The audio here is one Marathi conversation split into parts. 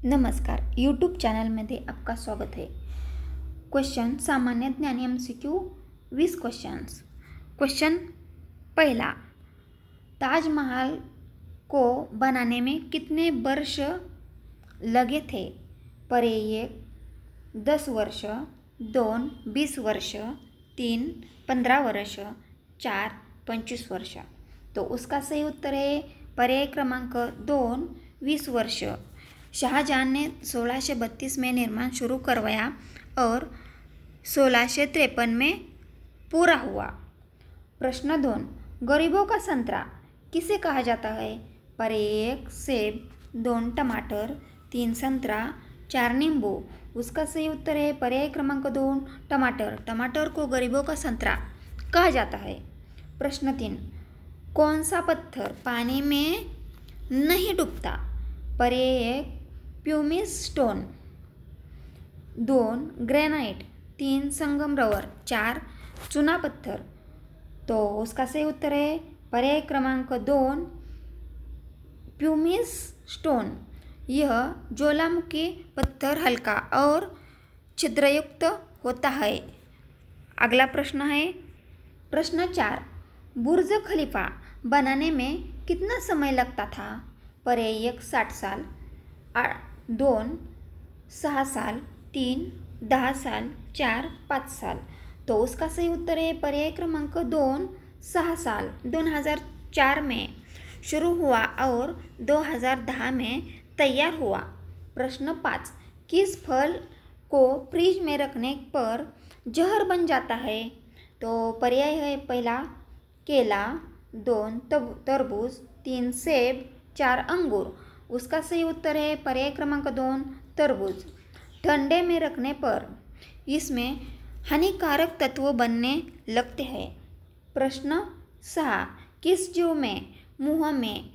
नमस्कार, यूट्यूब चैनल में आपका स्वागत है। क्वेश्चन सामान्य ज्ञान MCQ 20 क्वेश्चंस। क्वेश्चन पहला, ताजमहल को बनाने में कितने वर्ष लगे थे? परे 1 10 वर्ष, 2 20 वर्ष, 3 15 वर्ष, 4 25 वर्ष। तो उसका सही उत्तर है पर्याय क्रमांक 2 20 वर्ष। शाहजहां ने 1632 में निर्माण शुरू करवाया और 1653 में पूरा हुआ। प्रश्न 2, गरीबों का संतरा किसे कहा जाता है? पर्याय 1 सेब, 2 टमाटर, 3 संतरा, 4 नींबू। उसका सही उत्तर है पर्याय क्रमांक 2 टमाटर। टमाटर को गरीबों का संतरा कहा जाता है। प्रश्न 3, कौन सा पत्थर पानी में नहीं डूबता? पर्याय 1 प्यूमिस स्टोन, 2 ग्रेनाइट, 3 संगमरवर, 4 चूना पत्थर। तो उसका सही उत्तर है पर्याय क्रमांक 2 प्यूमिस स्टोन। यह ज्वालामुखी पत्थर हल्का और छिद्रयुक्त होता है। अगला प्रश्न है प्रश्न 4, बुर्ज खलीफा बनाने में कितना समय लगता था? पर्याय 1 60 साल, 2 6 साल, 3 10 साल, 4 5 साल। तो उसका सही उत्तर है पर्याय क्रमांक 2 6 साल। 2004 में शुरू हुआ और 2010 में तैयार हुआ। प्रश्न 5, किस फल को फ्रिज में रखने पर जहर बन जाता है? तो पर्याय है पहला केला, 2 तरबूज, 3 सेब, 4 अंगूर। उसका सही उत्तर है पर्याय क्रमांक 2 तरबूज। ठंडे में रखने पर इसमें हानिकारक तत्व बनने लगते हैं। प्रश्न 6, किस जीव में मुंह में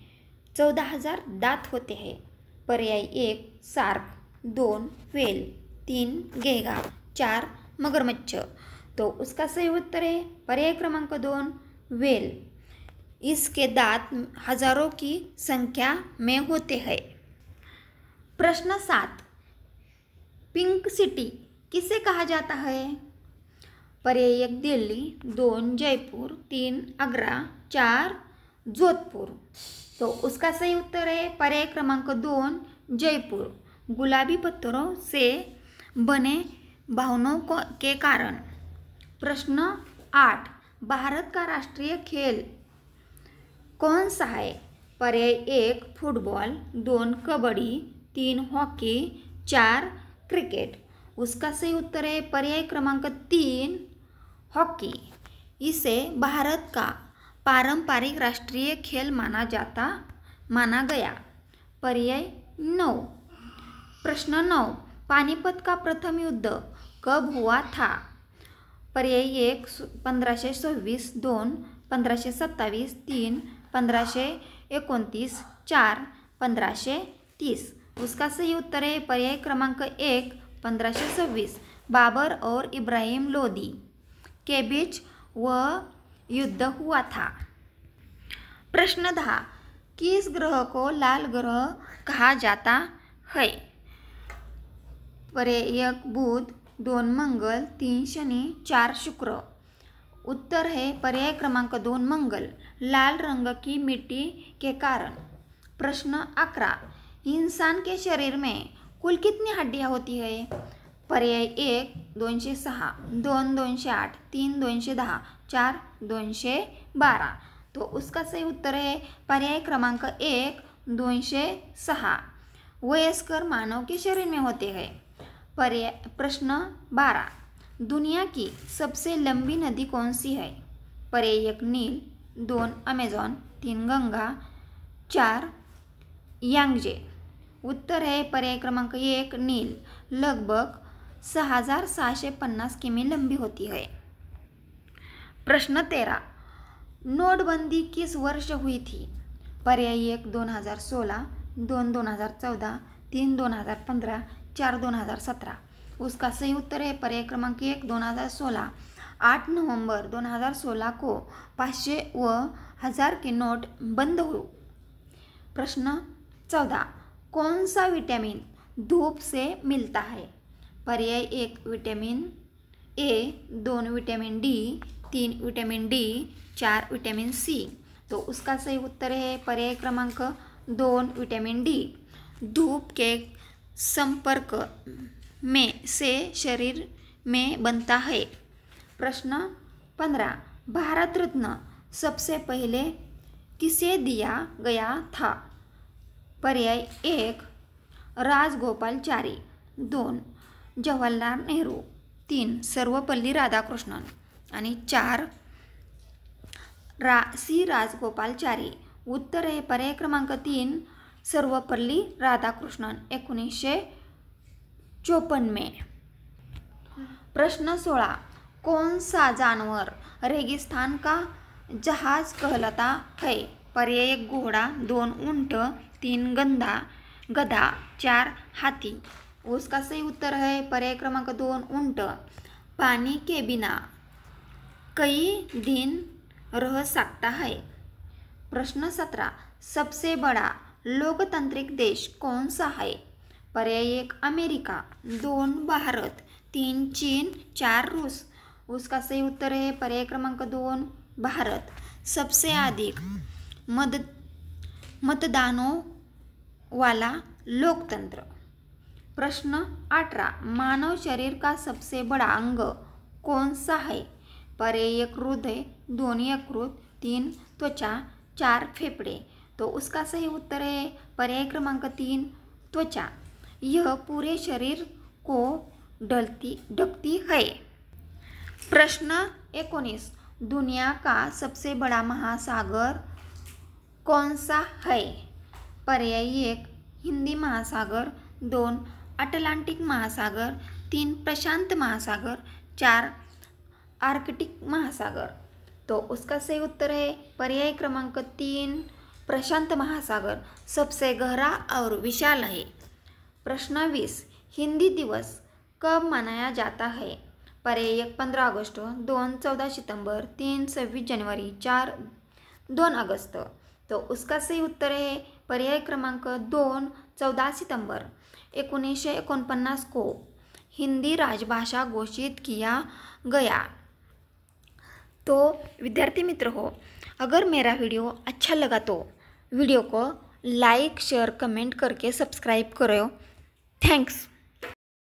14,000 दांत होते हैं? पर्याय 1 सार्क, 2 व्हेल, 3 गेगा, 4 मगरमच्छ। तो उसका सही उत्तर है पर्याय क्रमांक 2 व्हेल। इसके दांत हजारों की संख्या में होते हैं। प्रश्न 7, पिंक सिटी किसे कहा जाता है? पर्याय 1 दिल्ली, 2 जयपुर, 3 आगरा, 4 जोधपुर। तो उसका सही उत्तर है पर्याय क्रमांक 2 जयपुर। गुलाबी पत्थरों से बने भवनों के कारण। प्रश्न 8, भारत का राष्ट्रीय खेल कौन सा है? पर्याय 1 फुटबॉल, 2 कबड्डी, 3 हॉकी, 4 क्रिकेट। उसका सही उत्तर है पर्याय क्रमांक 3 हॉकी। इसे भारत का पारंपरिक राष्ट्रीय खेल माना गया। पर्याय 9। प्रश्न 9, पानीपत का प्रथम युद्ध कब हुआ था? पर्याय 1 1526, 2 1527, 3 1529, 4 1530। उसका सही उत्तर है पर्याय क्रमांक 1 1526। बाबर और इब्राहिम लोदी के बीच वह युद्ध हुआ था। प्रश्न 10, किस ग्रह को लाल ग्रह कहा जाता है? पर्याय 1 बुध, 2 मंगल, 3 शनि, 4 शुक्र। उत्तर है पर्याय क्रमांक 2 मंगल, लाल रंग की मिट्टी के कारण। प्रश्न 11, इंसान के शरीर में कुल कितनी हड्डियां होती है? पर्याय 1 206, 2 208, 3 210, 4 212। तो उसका सही उत्तर है पर्याय क्रमांक 1 206 वयस्कर मानव के शरीर में होते हैं। प्रश्न 12, दुनिया की सबसे लंबी नदी कौन सी है? पर्याय 1 नील, 2 अमेजॉन, 3 गंगा, 4 यांगजे। उत्तर है पर्याय क्रमांक 1 नील, लगभग 6,650 किमी लंबी होती है। प्रश्न 13, नोटबंदी किस वर्ष हुई थी? पर्याय 1 2016, 2 2014, 3 2015, 4 2017। उसका सही उत्तर है पर्याय क्रमांक 1 2016। 8 नवंबर 2016 को 500 व 1000 की नोट बंद हुई। प्रश्न 14, कौन सा विटामिन धूप से मिलता है? पर्याय 1 vitamin A, 2 vitamin D, 3 vitamin D, 4 vitamin C. तो उसका सही उत्तर है पर्याय क्रमांक 2 विटामिन डी। धूप के संपर्क में से शरीर में बनता है। प्रश्न 15 भारत रत्न सबसे पहले किसे दिया गया था? पर्याय 1 राजगोपालाचारी, 2 जवाहरलाल नेहरू, 3 सर्वपल्ली राधाकृष्णन आणि 4 सी राजगोपालाचारी। उत्तर आहे पर्याय क्रमांक 3 सर्वपल्ली राधाकृष्णन 1954 में। प्रश्न 16 कौन सा जानवर रेगिस्तान का जहाज कहलाता है? पर्याय 1 घोड़ा, 2 ऊंट, 3 गधा, 4 हाथी। उसका सही उत्तर है पर्याय क्रमांक 2 ऊंट। पानी के बिना कई दिन रह सकता है। प्रश्न 17 सबसे बड़ा लोकतांत्रिक देश कौन सा है? पर्याय 1 अमेरिका, 2 भारत, 3 चीन, 4 रूस। उसका सही उत्तर है पर्याय क्रमांक 2 भारत। सबसे अधिक मतदानों वाला लोकतंत्र। प्रश्न 18 मानव शरीर का सबसे बड़ा अंग कौन सा है? पर्याय 1 हृदय, 2 यकृत, 3 त्वचा, 4 फेफड़े। तो उसका सही उत्तर है पर्याय क्रमांक 3 त्वचा। यह पूरे शरीर को ढकती है। प्रश्न 19 दुनिया का सबसे बड़ा महासागर कौन सा है? पर्याय 1 हिंदी महासागर, 2 अटलांटिक महासागर, 3 प्रशांत महासागर, 4 आर्कटिक महासागर। तो उसका सही उत्तर है पर्याय क्रमांक 3 प्रशांत महासागर सबसे गहरा और विशाल है। प्रश्न 20 हिंदी दिवस कब मनाया जाता है? पर्याय 1 15 अगस्त, 2 14 सितंबर, 3 26 जनवरी, 4 2 अगस्त। तो उसका सही उत्तर है पर्याय क्रमांक 2 14 सितंबर 1949 को हिंदी राजभाषा घोषित किया गया। तो विद्यार्थी मित्र हो, अगर मेरा वीडियो अच्छा लगा तो वीडियो को लाइक शेयर कमेंट करके सब्सक्राइब करो। थैंक्स।